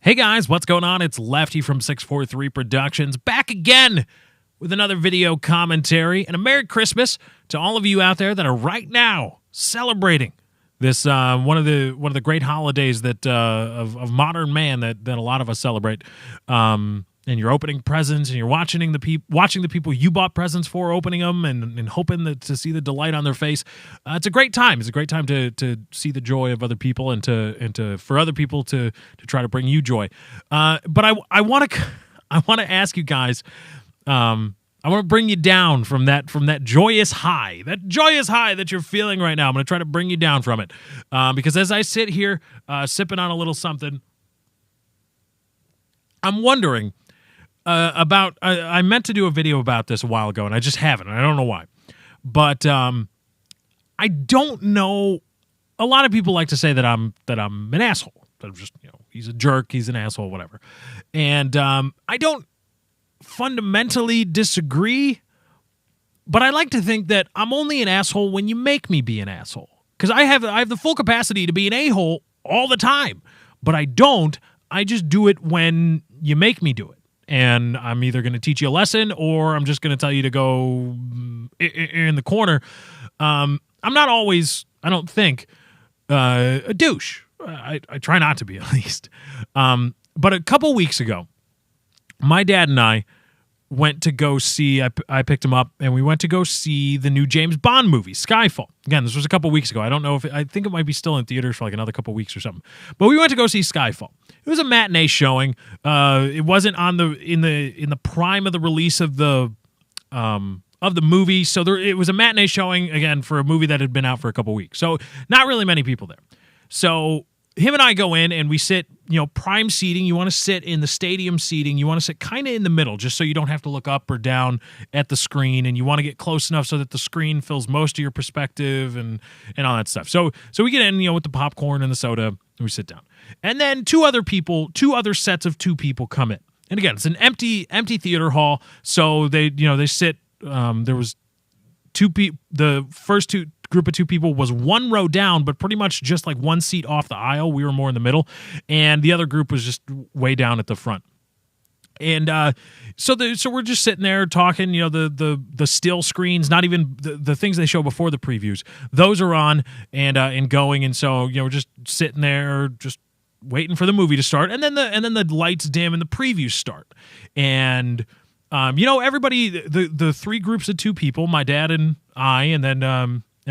Hey guys, what's going on? It's Lefty from 643 Productions back again with another video commentary and a Merry Christmas to all of you out there that are right now celebrating this one of the great holidays that of modern man that a lot of us celebrate. And you're opening presents and you're watching the people you bought presents for opening them and hoping to see the delight on their face. It's a great time. It's a great time to see the joy of other people and for other people to try to bring you joy. But I want to ask you guys. I want to bring you down from that joyous high that you're feeling right now. I'm going to try to bring you down from it because as I sit here sipping on a little something, I'm wondering. I meant to do a video about this a while ago, and I just haven't. I don't know why. But I don't know. A lot of people like to say that I'm an asshole. That I'm just, he's a jerk, he's an asshole, whatever. And I don't fundamentally disagree, but I like to think that I'm only an asshole when you make me be an asshole. Because I have the full capacity to be an a-hole all the time, but I don't. I just do it when you make me do it. And I'm either going to teach you a lesson or I'm just going to tell you to go in the corner. I'm not always, I don't think, a douche. I try not to be, at least. But a couple weeks ago, my dad and I went to go see, I picked him up, and we went to go see the new James Bond movie, Skyfall. Again, this was a couple weeks ago. I don't know I think it might be still in theaters for like another couple weeks or something. But we went to go see Skyfall. It was a matinee showing. It wasn't in the prime of the release of the movie, so it was a matinee showing, again, for a movie that had been out for a couple weeks. So not really many people there. So him and I go in and we sit, prime seating. You want to sit in the stadium seating. You want to sit kind of in the middle just so you don't have to look up or down at the screen, and you want to get close enough so that the screen fills most of your perspective and all that stuff. So we get in, with the popcorn and the soda, and we sit down. And then two other sets of two people come in. And again, it's an empty theater hall, so they sit, there was two people, the first group of two people was one row down, but pretty much just like one seat off the aisle. We were more in the middle, and the other group was just way down at the front. And so we're just sitting there talking. The still screens, not even the things they show before the previews, those are on and going. And so we're just sitting there, just waiting for the movie to start, and then the lights dim and the previews start. And everybody, the three groups of two people, my dad and I, and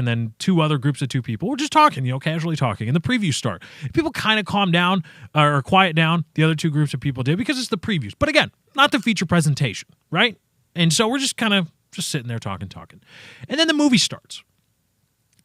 then two other groups of two people. We're just talking, casually talking. And the previews start. People kind of calm down or quiet down. The other two groups of people did because it's the previews. But again, not the feature presentation, right? And so we're just kind of just sitting there talking. And then the movie starts.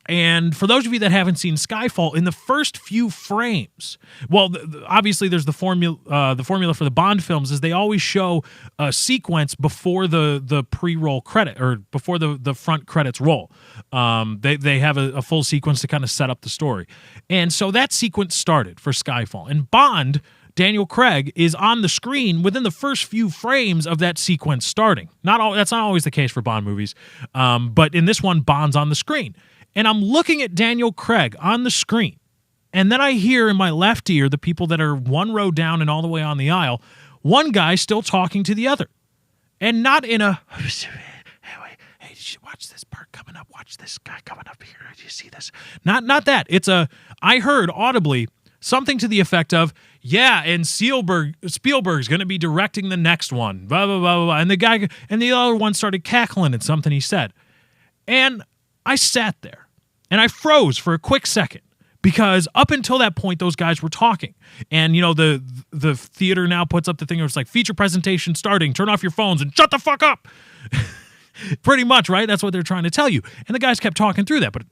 And for those of you that haven't seen Skyfall, in the first few frames, well, obviously there's the formula for the Bond films is they always show a sequence before the pre-roll credit or before the front credits roll. They have a full sequence to kind of set up the story. And so that sequence started for Skyfall. And Bond, Daniel Craig, is on the screen within the first few frames of that sequence starting. That's not always the case for Bond movies, but in this one, Bond's on the screen. And I'm looking at Daniel Craig on the screen. And then I hear in my left ear the people that are one row down and all the way on the aisle, one guy still talking to the other. And not in a, hey, did you watch this part coming up? Watch this guy coming up here. Did you see this? Not that. It's I heard audibly something to the effect of, yeah, and Spielberg's going to be directing the next one. Blah, blah, blah, blah. And the guy and the other one started cackling at something he said. And I sat there. And I froze for a quick second because up until that point, those guys were talking. And, the theater now puts up the thing where it's like feature presentation starting, turn off your phones and shut the fuck up. Pretty much, right? That's what they're trying to tell you. And the guys kept talking through that, but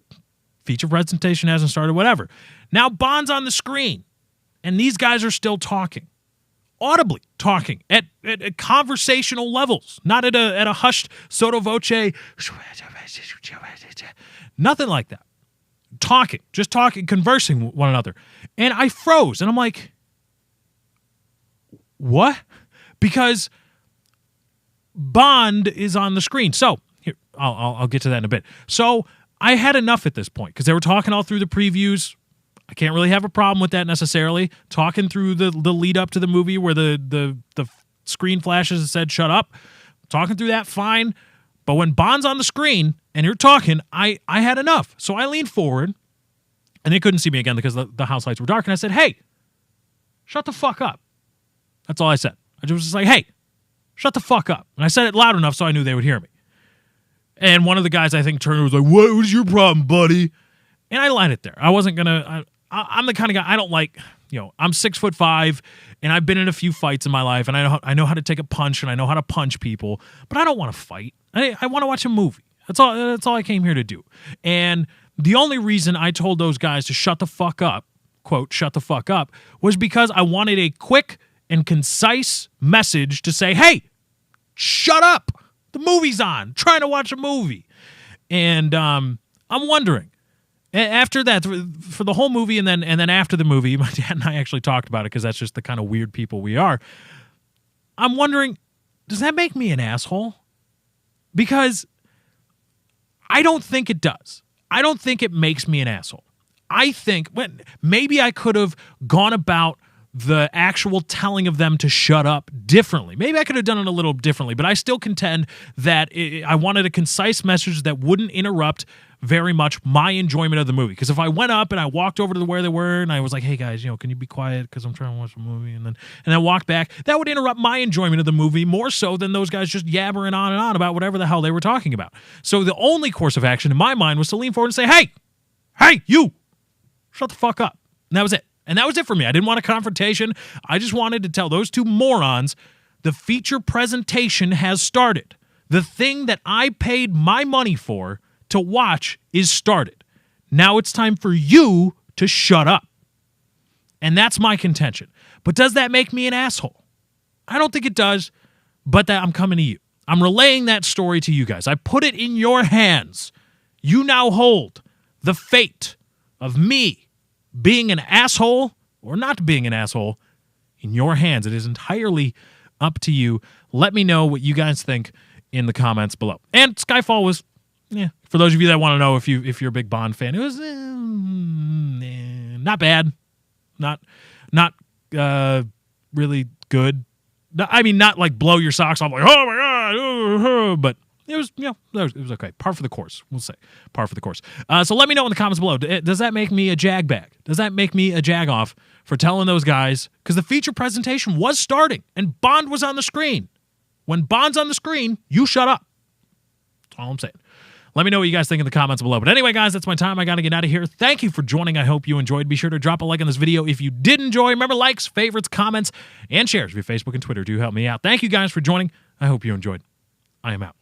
feature presentation hasn't started, whatever. Now Bond's on the screen and these guys are still talking. Audibly talking at conversational levels, not at a hushed sotto voce, nothing like that. Just talking, conversing with one another. And I froze, and I'm like, what? Because Bond is on the screen. So, here, I'll get to that in a bit. So, I had enough at this point, because they were talking all through the previews. I can't really have a problem with that necessarily. Talking through the lead up to the movie where the screen flashes and said, shut up. Talking through that, fine. But when Bond's on the screen and you're talking, I had enough. So I leaned forward, and they couldn't see me again because the house lights were dark. And I said, hey, shut the fuck up. That's all I said. I was just like, hey, shut the fuck up. And I said it loud enough so I knew they would hear me. And one of the guys, I think, turned and was like, what was your problem, buddy? And I lined it there. I wasn't going to... I'm the kind of guy, I don't like, I'm 6'5", and I've been in a few fights in my life, and I know how to take a punch, and I know how to punch people, but I don't want to fight. I want to watch a movie. That's all I came here to do. And the only reason I told those guys to shut the fuck up, quote, shut the fuck up, was because I wanted a quick and concise message to say, hey, shut up. The movie's on. I'm trying to watch a movie. And I'm wondering, after that, for the whole movie and then after the movie, my dad and I actually talked about it because that's just the kind of weird people we are. I'm wondering, does that make me an asshole? Because I don't think it does. I don't think it makes me an asshole. I think maybe I could have gone about the actual telling of them to shut up differently. Maybe I could have done it a little differently, but I still contend that I wanted a concise message that wouldn't interrupt very much my enjoyment of the movie. Because if I went up and I walked over to where they were and I was like, hey guys, can you be quiet because I'm trying to watch a movie, and then walk back, that would interrupt my enjoyment of the movie more so than those guys just yabbering on and on about whatever the hell they were talking about. So the only course of action in my mind was to lean forward and say, hey, you, shut the fuck up. And that was it. And that was it for me. I didn't want a confrontation. I just wanted to tell those two morons the feature presentation has started. The thing that I paid my money for to watch is started. Now it's time for you to shut up. And that's my contention. But does that make me an asshole? I don't think it does, but I'm coming to you. I'm relaying that story to you guys. I put it in your hands. You now hold the fate of me being an asshole or not being an asshole in your hands. It is entirely up to you. Let me know what you guys think in the comments below. And Skyfall was, for those of you that want to know if you're a big Bond fan, it was not bad, not really good. I mean, not like blow your socks off like, oh my god, but it was, it was okay. Par for the course, we'll say. Par for the course. So let me know in the comments below. Does that make me a jagbag? Does that make me a jag-off for telling those guys? Because the feature presentation was starting, and Bond was on the screen. When Bond's on the screen, you shut up. That's all I'm saying. Let me know what you guys think in the comments below. But anyway, guys, that's my time. I got to get out of here. Thank you for joining. I hope you enjoyed. Be sure to drop a like on this video if you did enjoy. Remember, likes, favorites, comments, and shares of your Facebook and Twitter do help me out. Thank you guys for joining. I hope you enjoyed. I am out.